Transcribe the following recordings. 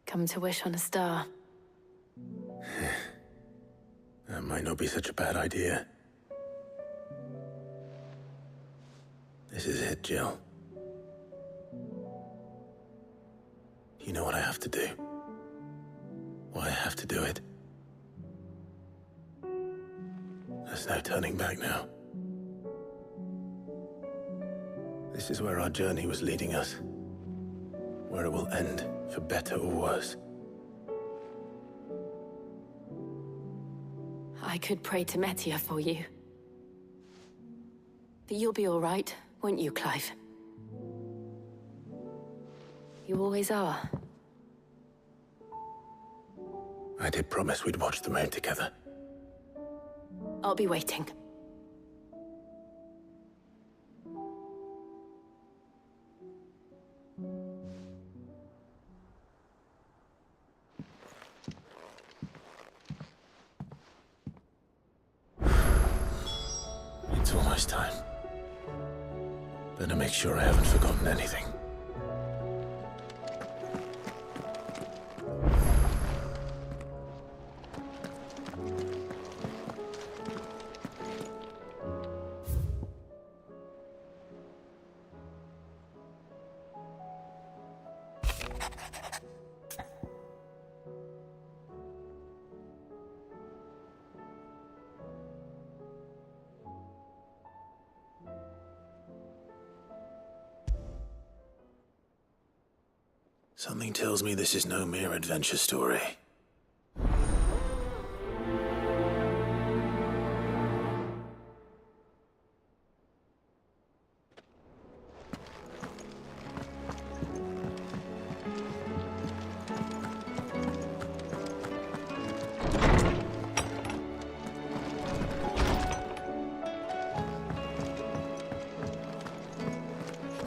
Come to wish on a star. That might not be such a bad idea. This is it, Jill. You know what I have to do. Why I have to do it. There's no turning back now. This is where our journey was leading us. Where it will end, for better or worse. I could pray to Metia for you. But you'll be all right, won't you, Clive? You always are. I did promise we'd watch the moon together. I'll be waiting. It's almost time. Better make sure I haven't forgotten anything. Something tells me this is no mere adventure story.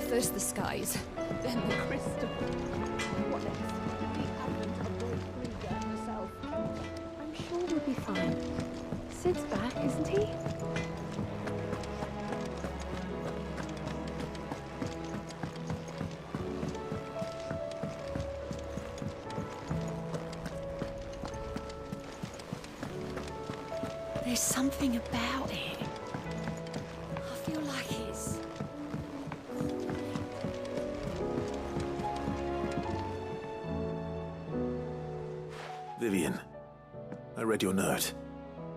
First the skies, then the crystal. What next? The advent of Lord Krieger himself. I'm sure we'll be fine. Sid's back, isn't he? There's something about it. I feel like it's... Vivian, I read your note,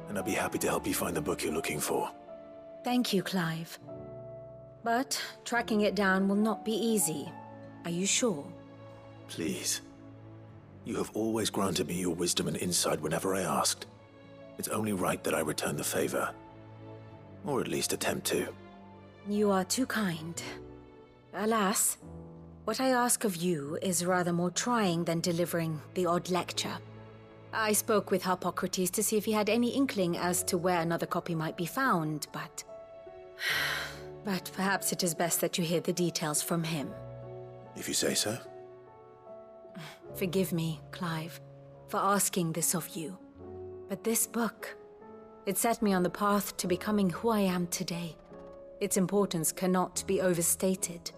and I'd be happy to help you find the book you're looking for. Thank you, Clive. But tracking it down will not be easy. Are you sure? Please. You have always granted me your wisdom and insight whenever I asked. It's only right that I return the favor. Or at least attempt to. You are too kind. Alas, what I ask of you is rather more trying than delivering the odd lecture. I spoke with Harpocrates to see if he had any inkling as to where another copy might be found, but... But perhaps it is best that you hear the details from him. If you say so. Forgive me, Clive, for asking this of you. But this book, it set me on the path to becoming who I am today. Its importance cannot be overstated.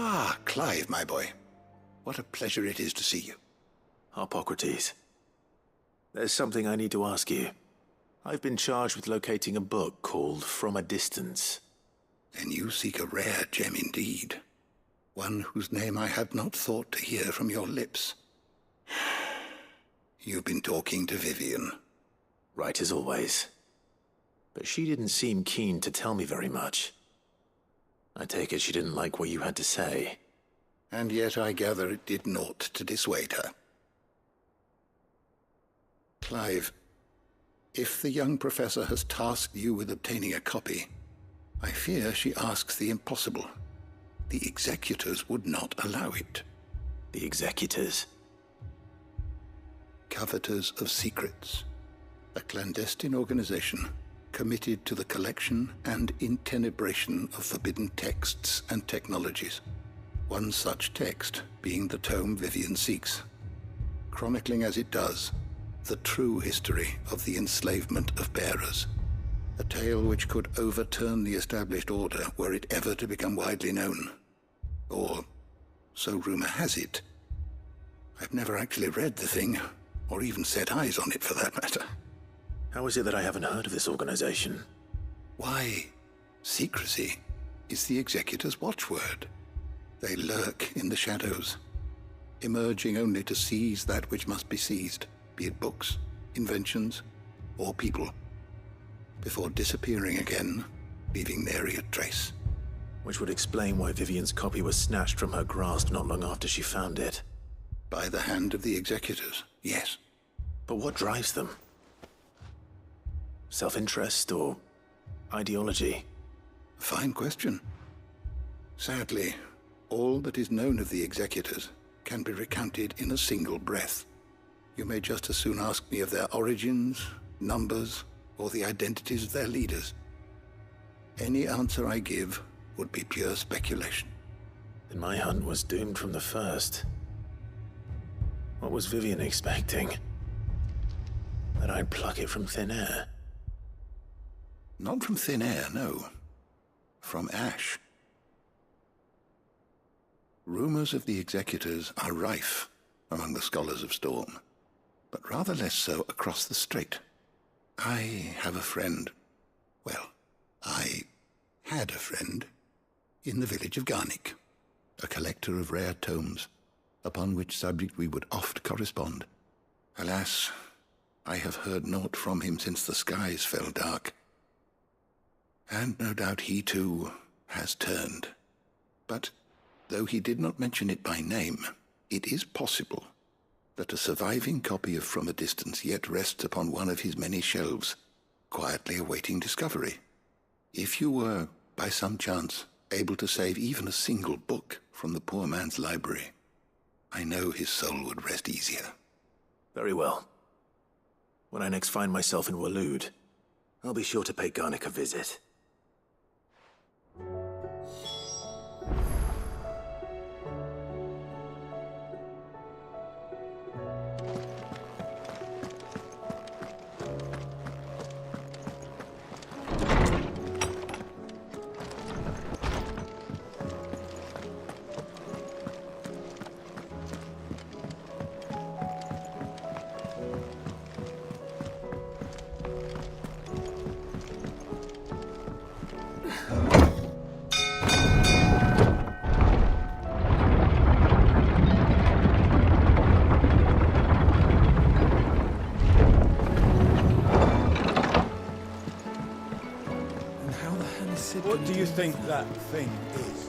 Ah, Clive, my boy. What a pleasure it is to see you. Hippocrates. There's something I need to ask you. I've been charged with locating a book called From a Distance. Then you seek a rare gem indeed. One whose name I had not thought to hear from your lips. You've been talking to Vivian. Right as always. But she didn't seem keen to tell me very much. I take it she didn't like what you had to say. And yet I gather it did naught to dissuade her. Clive, if the young professor has tasked you with obtaining a copy, I fear she asks the impossible. The executors would not allow it. The executors? Coveters of Secrets. A clandestine organization committed to the collection and intenebration of forbidden texts and technologies. One such text being the tome Vivian seeks, chronicling as it does the true history of the enslavement of bearers. A tale which could overturn the established order were it ever to become widely known. Or, so rumor has it. I've never actually read the thing, or even set eyes on it for that matter. How is it that I haven't heard of this organization? Why, secrecy is the executor's watchword. They lurk in the shadows, emerging only to seize that which must be seized, be it books, inventions, or people, before disappearing again, leaving nary a trace. Which would explain why Vivian's copy was snatched from her grasp not long after she found it. By the hand of the executors, yes. But what drives them? Self-interest or ideology? A fine question. Sadly, all that is known of the executors can be recounted in a single breath. You may just as soon ask me of their origins, numbers, or the identities of their leaders. Any answer I give would be pure speculation. Then my hunt was doomed from the first. What was Vivian expecting? That I'd pluck it from thin air? Not from thin air, no. From ash. Rumors of the executors are rife among the scholars of Storm, but rather less so across the strait. I have a friend. Well, I had a friend in the village of Garnick, a collector of rare tomes, upon which subject we would oft correspond. Alas, I have heard naught from him since the skies fell dark. And no doubt he, too, has turned. But, though he did not mention it by name, it is possible that a surviving copy of From a Distance yet rests upon one of his many shelves, quietly awaiting discovery. If you were, by some chance, able to save even a single book from the poor man's library, I know his soul would rest easier. Very well. When I next find myself in Waloed, I'll be sure to pay Garnick a visit. What do you think that thing is?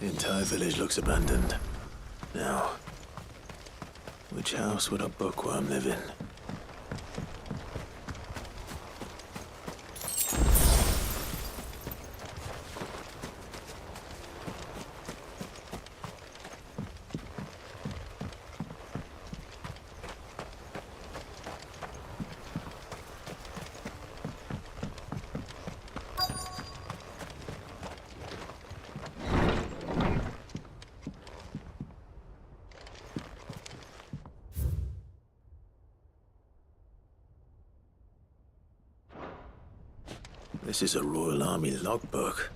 The entire village looks abandoned. Now, which house would a bookworm live in? This is a Royal Army logbook.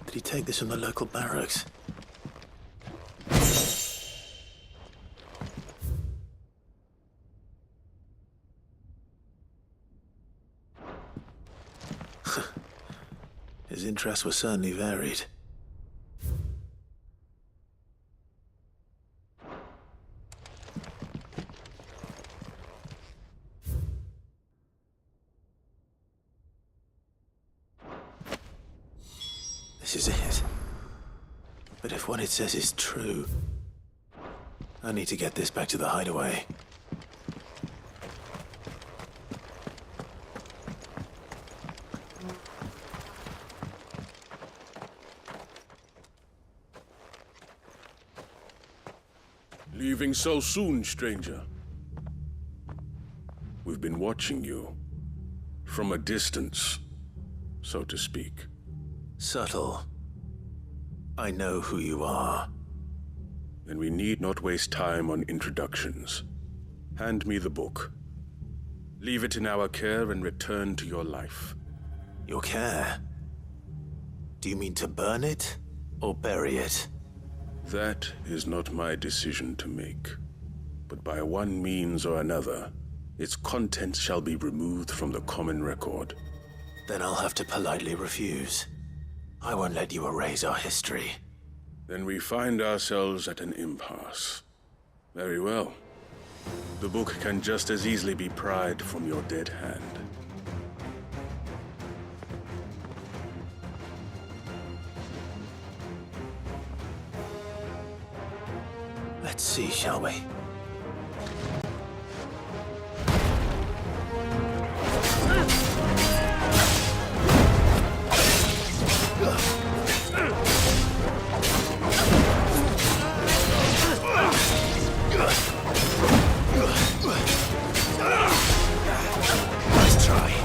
Did he take this from the local barracks? His interests were certainly varied. This is it. But if what it says is true, I need to get this back to the hideaway. Leaving so soon, stranger? We've been watching you. From a distance, so to speak. Subtle. I know who you are. Then we need not waste time on introductions. Hand me the book. Leave it in our care and return to your life. Your care? Do you mean to burn it or bury it? That is not my decision to make. But by one means or another, its contents shall be removed from the common record. Then I'll have to politely refuse. I won't let you erase our history. Then we find ourselves at an impasse. Very well. The book can just as easily be pried from your dead hand. Let's see, shall we? Nice try.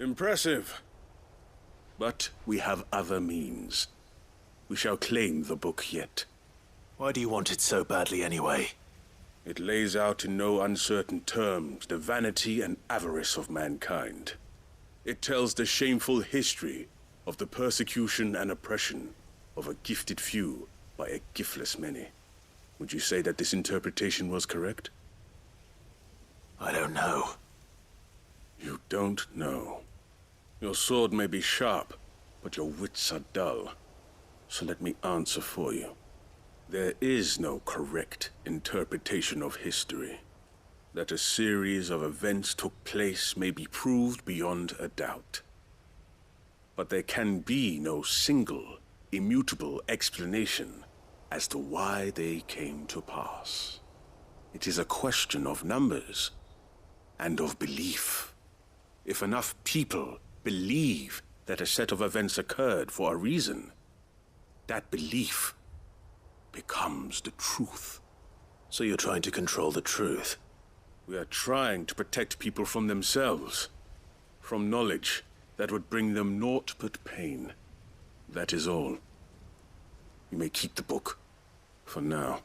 Impressive. But we have other means. We shall claim the book yet. Why do you want it so badly anyway? It lays out in no uncertain terms the vanity and avarice of mankind. It tells the shameful history of the persecution and oppression of a gifted few by a giftless many. Would you say that this interpretation was correct? I don't know. You don't know. Your sword may be sharp, but your wits are dull. So let me answer for you. There is no correct interpretation of history. That a series of events took place may be proved beyond a doubt. But there can be no single, immutable explanation as to why they came to pass. It is a question of numbers and of belief. If enough people believe that a set of events occurred for a reason, that belief becomes the truth. So you're trying to control the truth? We are trying to protect people from themselves, from knowledge that would bring them naught but pain. That is all. You may keep the book, for now.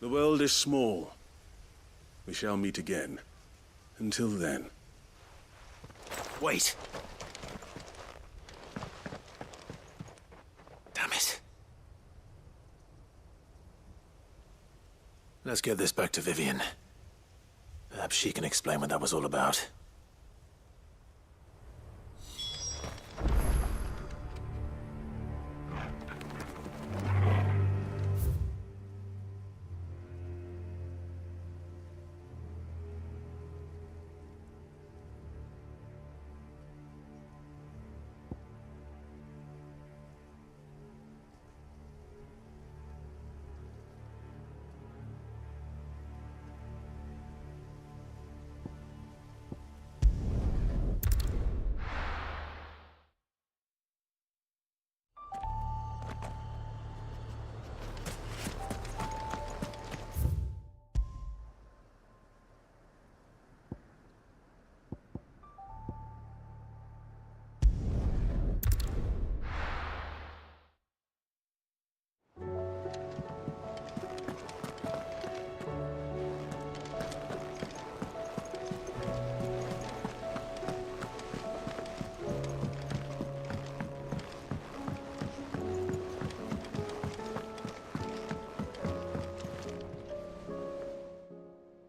The world is small. We shall meet again. Until then. Wait! Damn it. Let's get this back to Vivian. Perhaps she can explain what that was all about.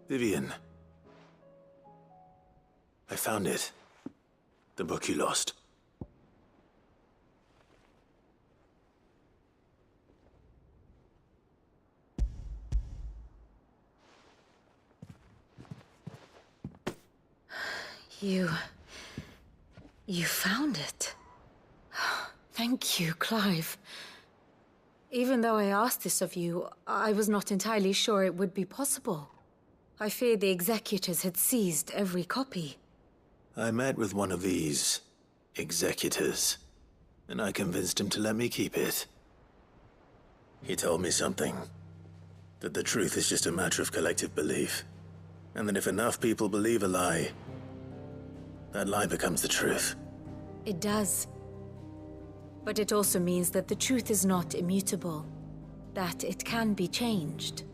Vivian. I found it. The book you lost. You found it. Thank you, Clive. Even though I asked this of you, I was not entirely sure it would be possible. I feared the executors had seized every copy. I met with one of these executors, and I convinced him to let me keep it. He told me something. That the truth is just a matter of collective belief. And that if enough people believe a lie, that lie becomes the truth. It does. But it also means that the truth is not immutable. That it can be changed.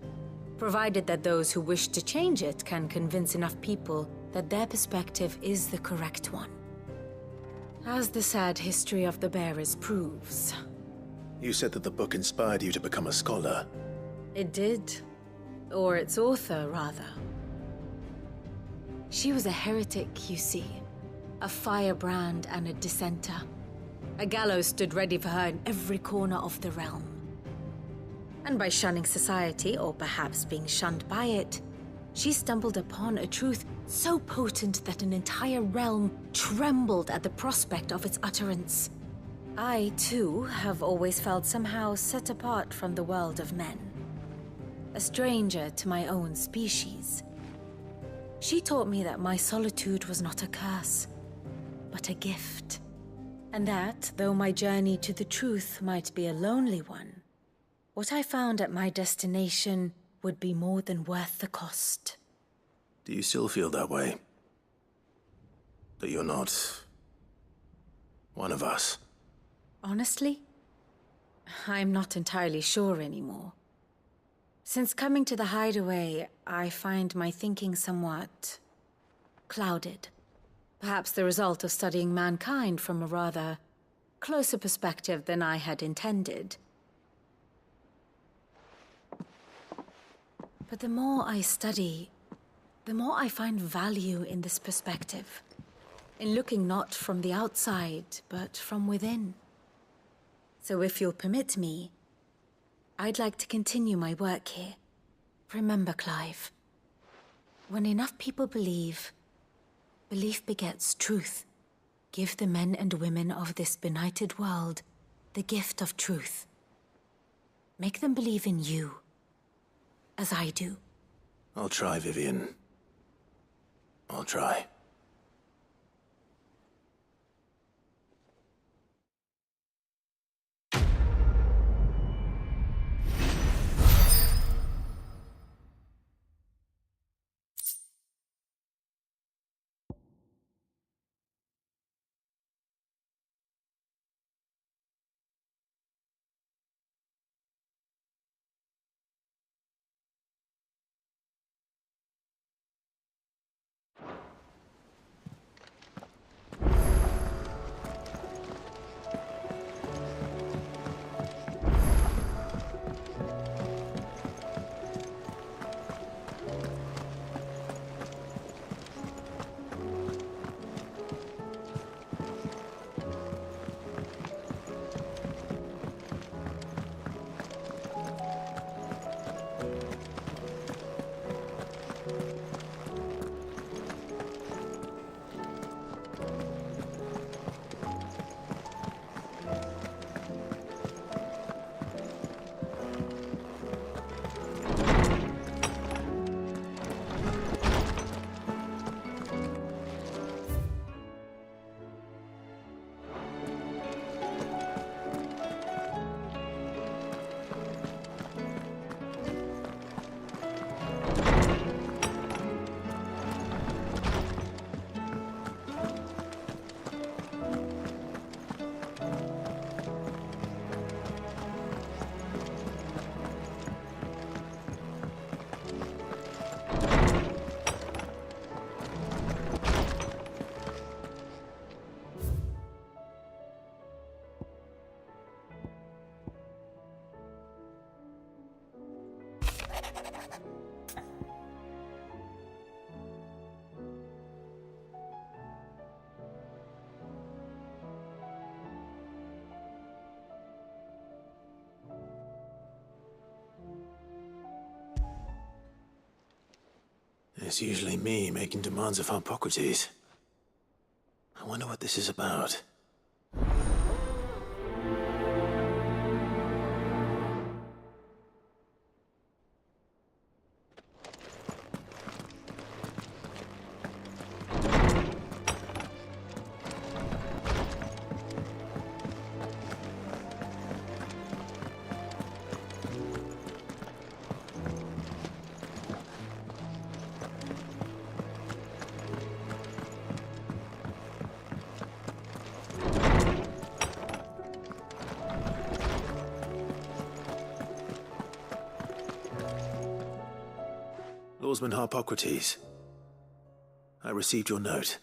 Provided that those who wish to change it can convince enough people that their perspective is the correct one. As the sad history of the bearers proves. You said that the book inspired you to become a scholar. It did. Or its author, rather. She was a heretic, you see. A firebrand and a dissenter. A gallows stood ready for her in every corner of the realm. And by shunning society, or perhaps being shunned by it, she stumbled upon a truth so potent that an entire realm trembled at the prospect of its utterance. I, too, have always felt somehow set apart from the world of men. A stranger to my own species. She taught me that my solitude was not a curse, but a gift. And that, though my journey to the truth might be a lonely one, what I found at my destination would be more than worth the cost. Do you still feel that way? That you're not one of us? Honestly, I'm not entirely sure anymore. Since coming to the hideaway, I find my thinking somewhat clouded. Perhaps the result of studying mankind from a rather closer perspective than I had intended. But the more I study, the more I find value in this perspective. In looking not from the outside, but from within. So if you'll permit me, I'd like to continue my work here. Remember, Clive, when enough people believe, belief begets truth. Give the men and women of this benighted world the gift of truth. Make them believe in you, as I do. I'll try, Vivian. I'll try. It's usually me making demands of Hippocrates. I wonder what this is about. Lawsman Hippocrates. I received your note.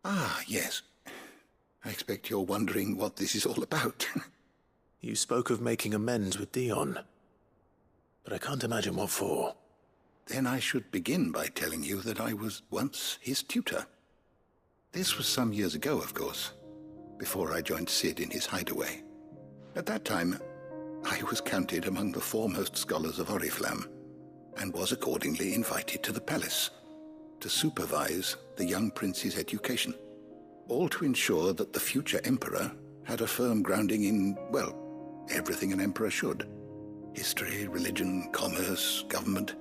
Ah, yes. I expect you're wondering what this is all about. You spoke of making amends with Dion, but I can't imagine what for. Then I should begin by telling you that I was once his tutor. This was some years ago, of course, before I joined Sid in his hideaway. At that time, I was counted among the foremost scholars of Oriflamme, and was accordingly invited to the palace to supervise the young prince's education, all to ensure that the future emperor had a firm grounding in, well, everything an emperor should. History, religion, commerce, government.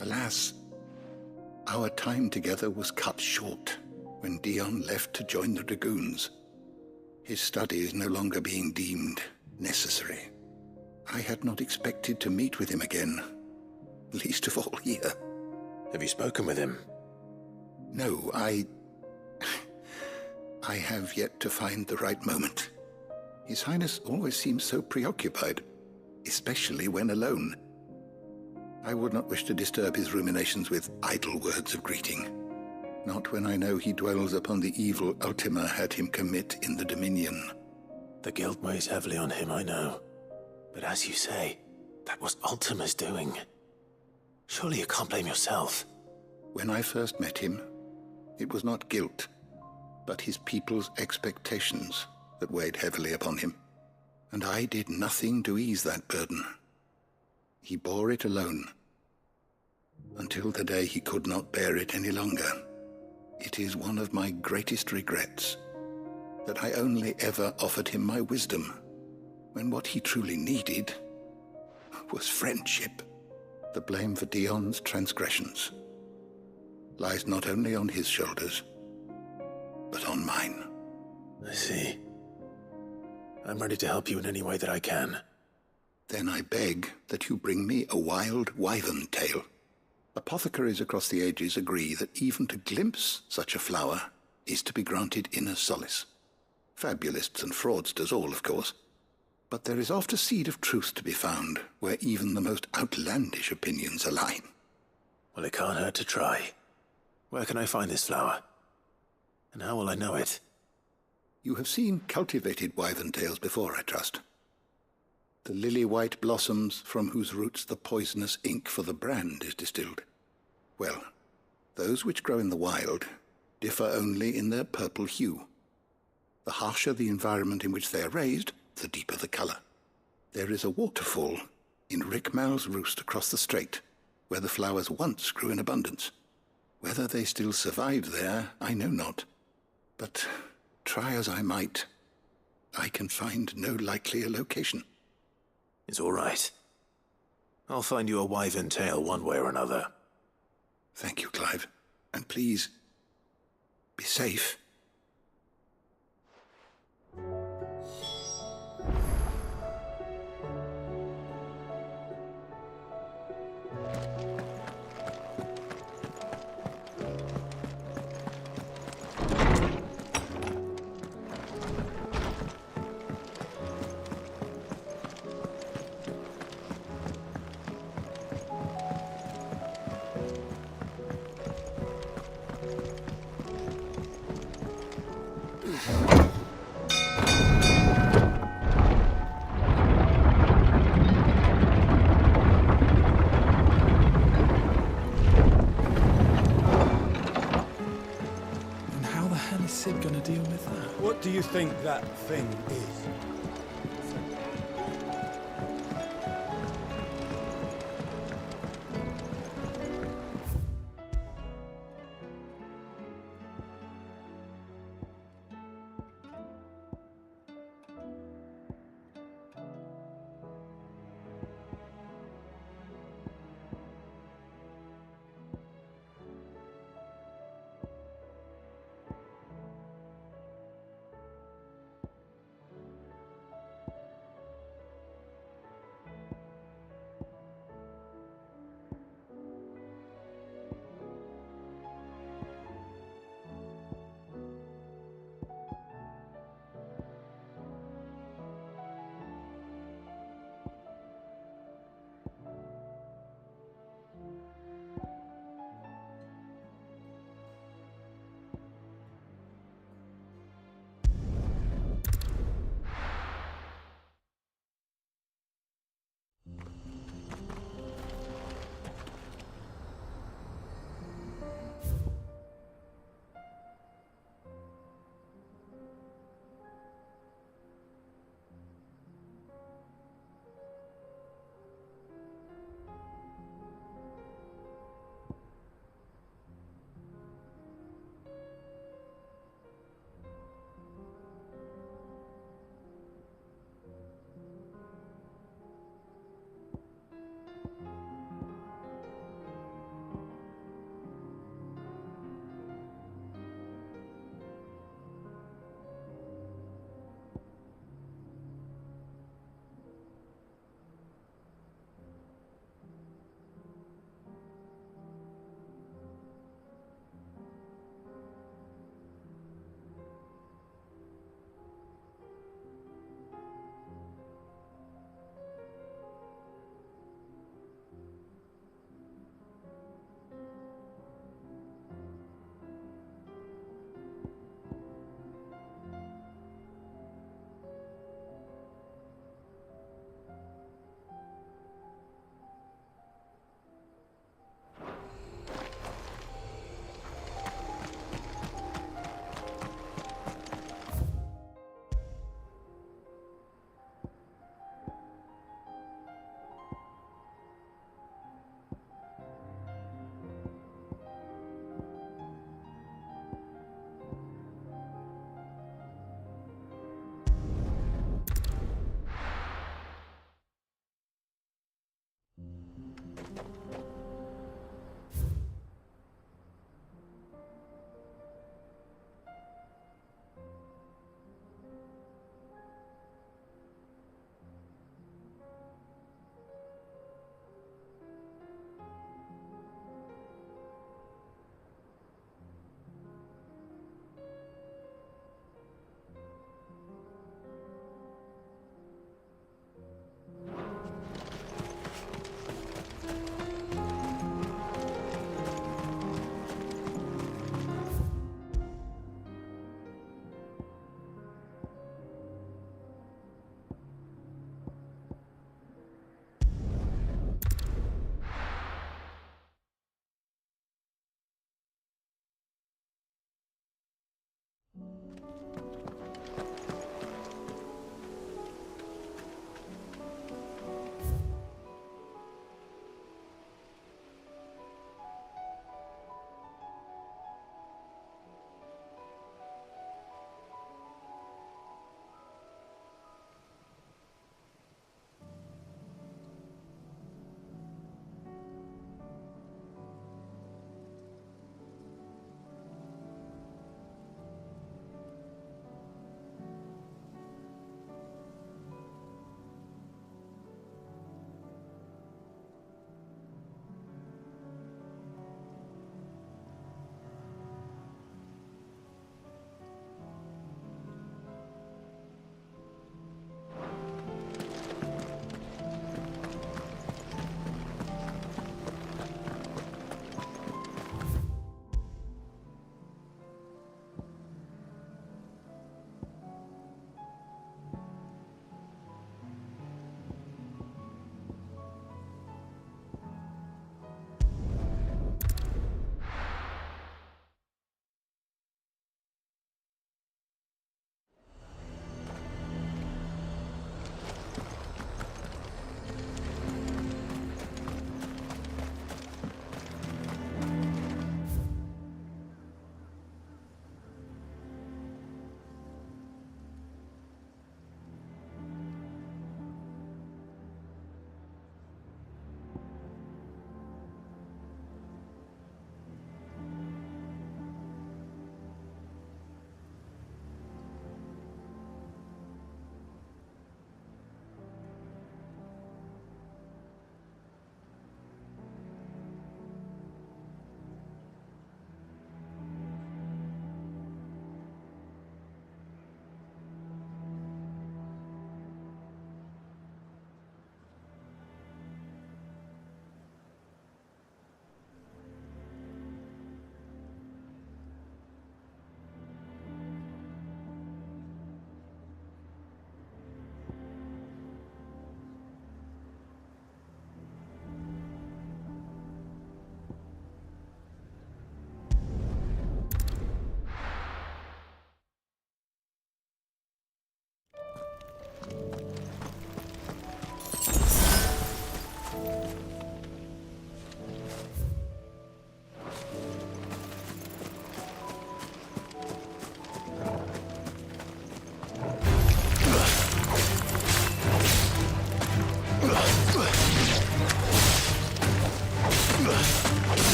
Alas, our time together was cut short when Dion left to join the Dragoons, his studies no longer being deemed necessary. I had not expected to meet with him again, least of all here. Have you spoken with him? No, I have yet to find the right moment. His Highness always seems so preoccupied, especially when alone. I would not wish to disturb his ruminations with idle words of greeting. Not when I know he dwells upon the evil Ultima had him commit in the Dominion. The guilt weighs heavily on him, I know. But as you say, that was Ultima's doing. Surely you can't blame yourself. When I first met him, it was not guilt, but his people's expectations that weighed heavily upon him. and I did nothing to ease that burden. He bore it alone, until the day he could not bear it any longer. It is one of my greatest regrets that I only ever offered him my wisdom, when what he truly needed was friendship. The blame for Dion's transgressions lies not only on his shoulders, but on mine. I see. I'm ready to help you in any way that I can. Then I beg that you bring me a wild wyvern tail. Apothecaries across the ages agree that even to glimpse such a flower is to be granted inner solace. Fabulists and fraudsters all, of course. But there is oft a seed of truth to be found where even the most outlandish opinions align. Well, it can't hurt to try. Where can I find this flower? And how will I know it? You have seen cultivated wyvern tails before, I trust. The lily-white blossoms from whose roots the poisonous ink for the brand is distilled. Well, those which grow in the wild differ only in their purple hue. The harsher the environment in which they are raised, the deeper the color. There is a waterfall in Rickmal's roost across the strait, where the flowers once grew in abundance. Whether they still survive there, I know not. But try as I might, I can find no likelier location. It's all right. I'll find you a wyvern tail one way or another. Thank you, Clive. And please, be safe. And how the hell is Sid gonna deal with that? What do you think that thing is?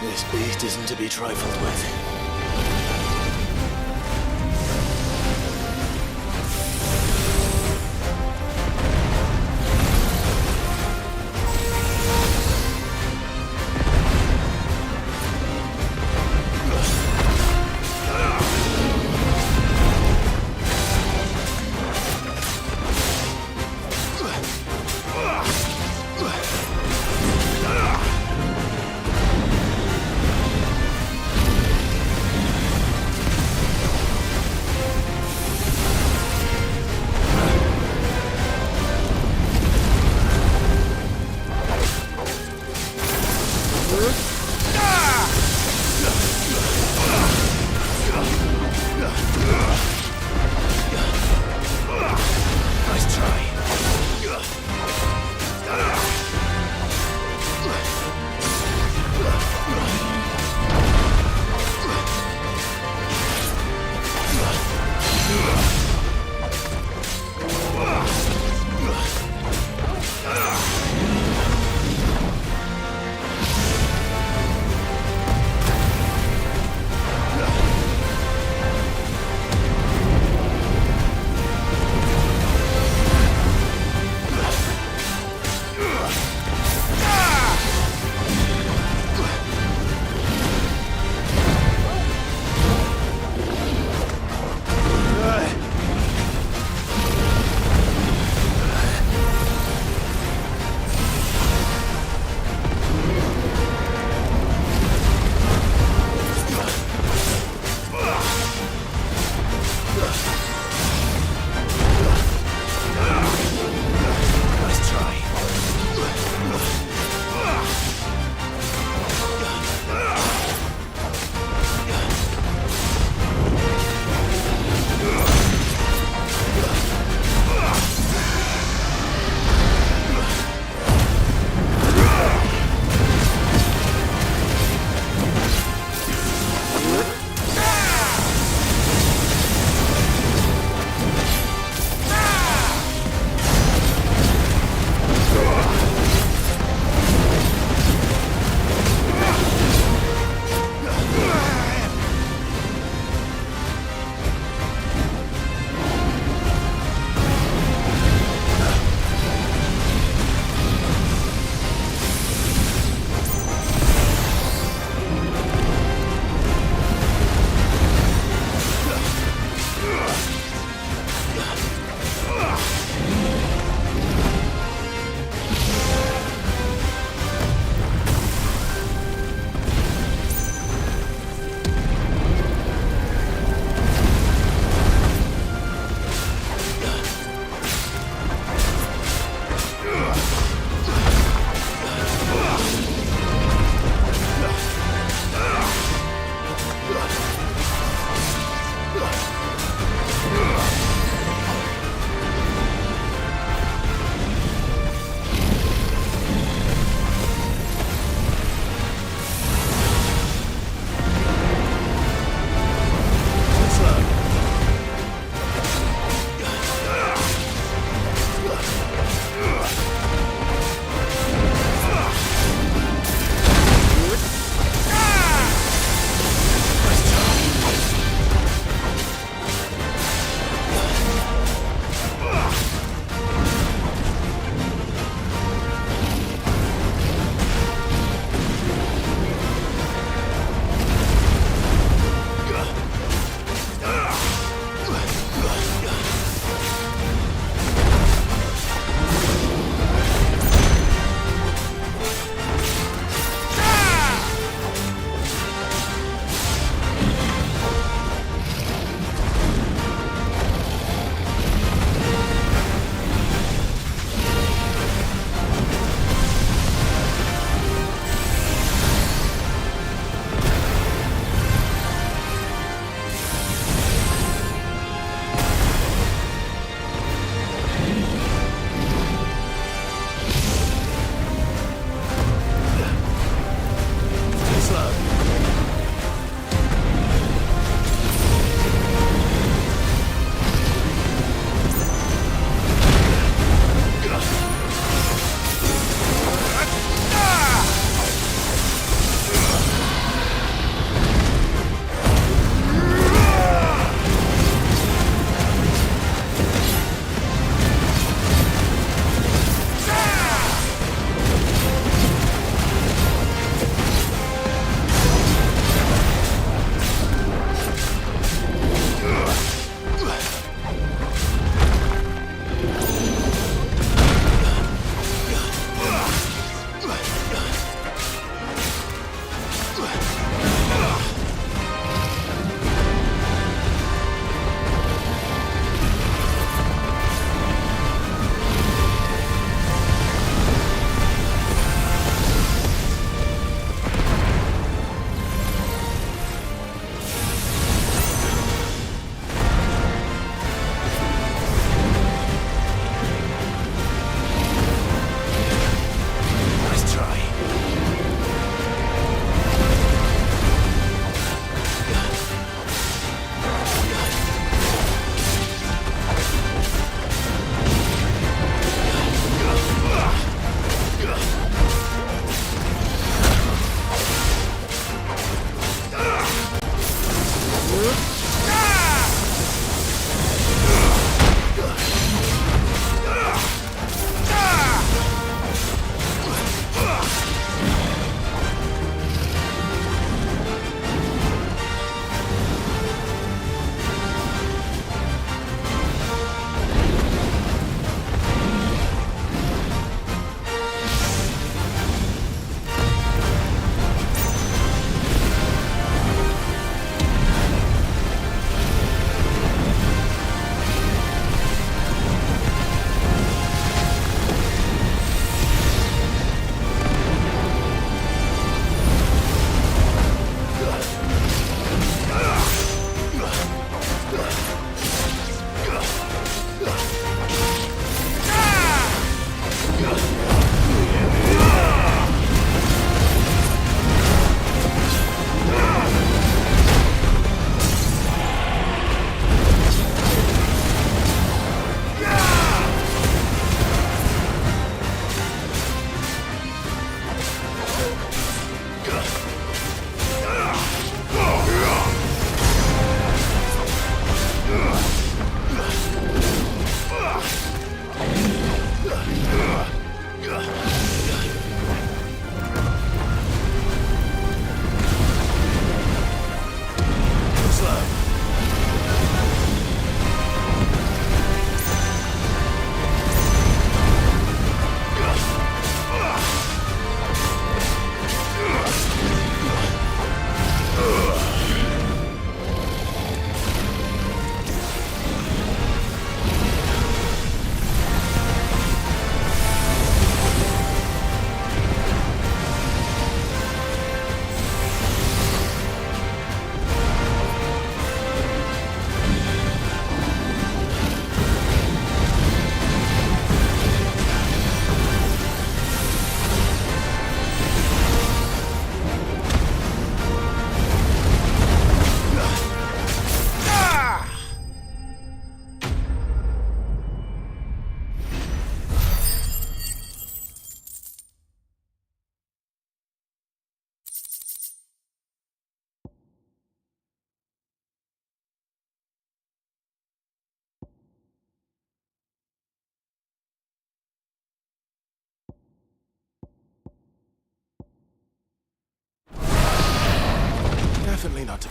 This beast isn't to be trifled with.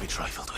trifled with.